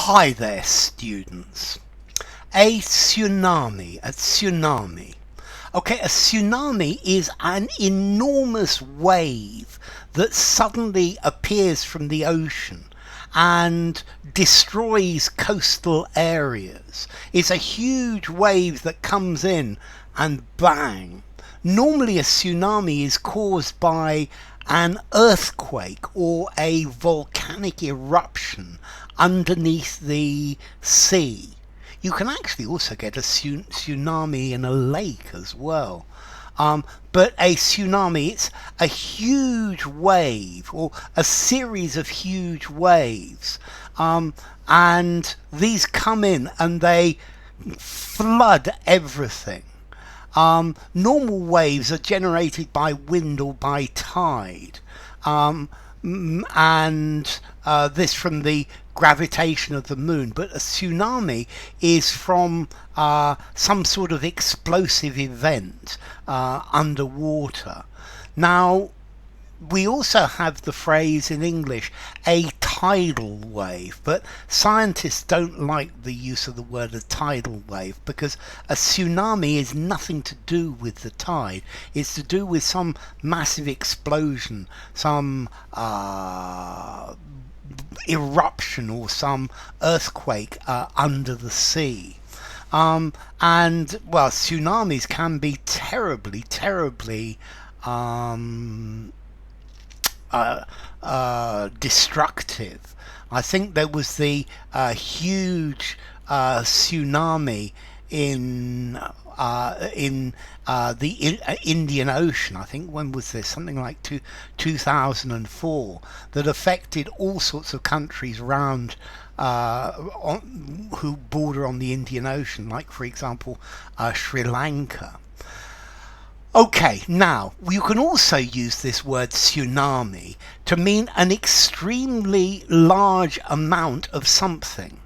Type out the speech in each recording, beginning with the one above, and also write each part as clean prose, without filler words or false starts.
Hi there, students. A tsunami. Okay, a tsunami is an enormous wave that suddenly appears from the ocean and destroys coastal areas. It's a huge wave that comes in and bang. Normally a tsunami is caused by an earthquake or a volcanic eruption underneath the sea. You can actually also get a tsunami in a lake as well. But a tsunami, it's a huge wave or a series of huge waves. And these come in and they flood everything. Normal waves are generated by wind or by tide. And this from the gravitation of the moon, but a tsunami is from some sort of explosive event underwater. Now, we also have the phrase in English, a tidal wave, but scientists don't like the use of the word a tidal wave because a tsunami is nothing to do with the tide. It's to do with some massive explosion, some eruption or some earthquake under the sea. And well, tsunamis can be terribly destructive. I think there was the huge tsunami in the Indian Ocean. I think when was this? Something like 2004, that affected all sorts of countries around who border on the Indian Ocean, like for example Sri Lanka. Okay, now, you can also use this word tsunami to mean an extremely large amount of something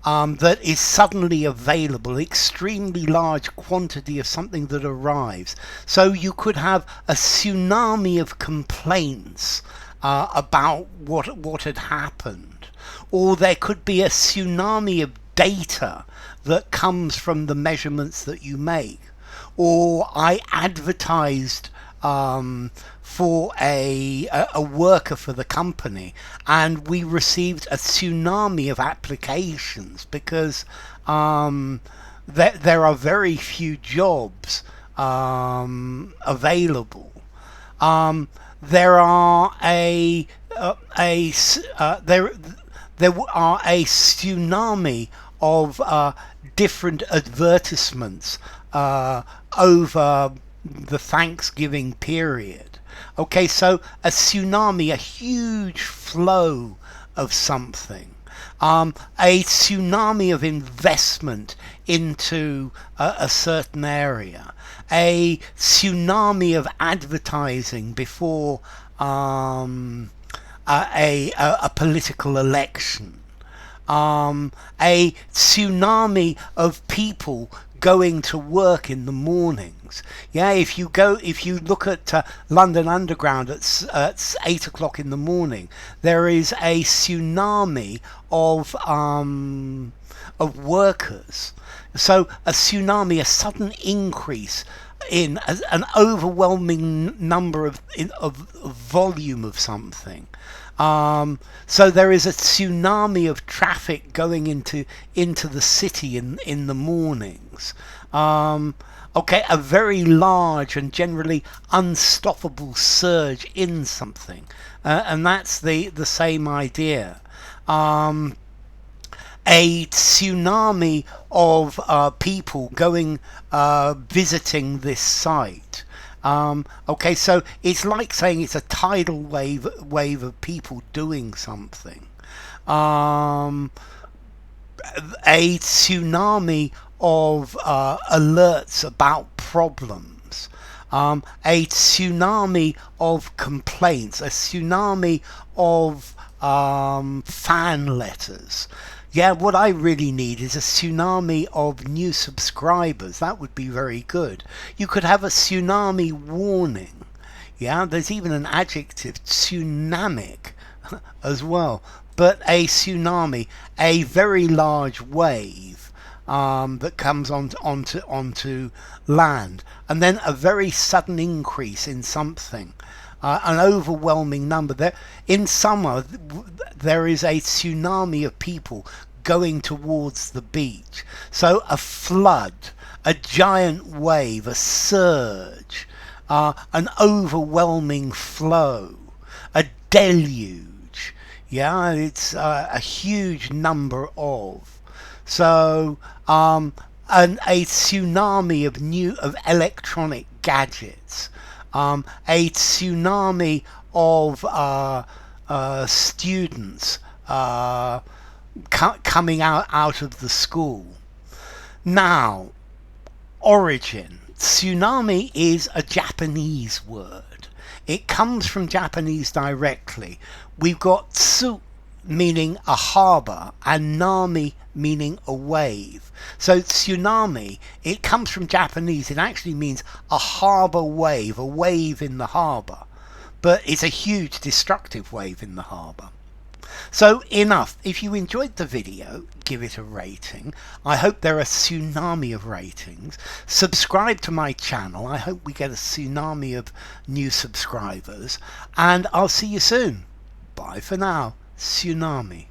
that is suddenly available, extremely large quantity of something that arrives. So you could have a tsunami of complaints about what had happened. Or there could be a tsunami of data that comes from the measurements that you make. Or I advertised for a worker for the company, and we received a tsunami of applications because there are very few jobs available. There are a tsunami of different advertisements over the Thanksgiving period. Okay, so a tsunami, a huge flow of something. A tsunami of investment into a certain area. A tsunami of advertising before a political election. A tsunami of people going to work in the mornings. Yeah, if you look at London Underground at 8 o'clock in the morning, there is a tsunami of workers. So a tsunami, a sudden increase in an overwhelming number of volume of something. So there is a tsunami of traffic going into the city in the mornings. Okay, a very large and generally unstoppable surge in something, and that's the same idea. A tsunami of people going visiting this site. Okay, so it's like saying it's a tidal wave of people doing something. A tsunami of alerts about problems. A tsunami of complaints. A tsunami of fan letters. Yeah, what I really need is a tsunami of new subscribers. That would be very good. You could have a tsunami warning. Yeah, there's even an adjective, tsunamic, as well. but a tsunami, a very large wave that comes onto land, and then a very sudden increase in something, an overwhelming number. There, in summer, there is a tsunami of people going towards the beach. So a flood, a giant wave, a surge, an overwhelming flow, a deluge. Yeah, it's a huge number of. So a tsunami of electronic gadgets, a tsunami of students coming out of the school. Now, origin. Tsunami is a Japanese word. It comes from Japanese directly. We've got tsu meaning a harbour and nami meaning a wave. So tsunami, it comes from Japanese. It actually means a harbour wave, a wave in the harbour. But it's a huge destructive wave in the harbour. So enough. If you enjoyed the video, give it a rating. I hope there are a tsunami of ratings. Subscribe to my channel. I hope we get a tsunami of new subscribers. And I'll see you soon. Bye for now. Tsunami.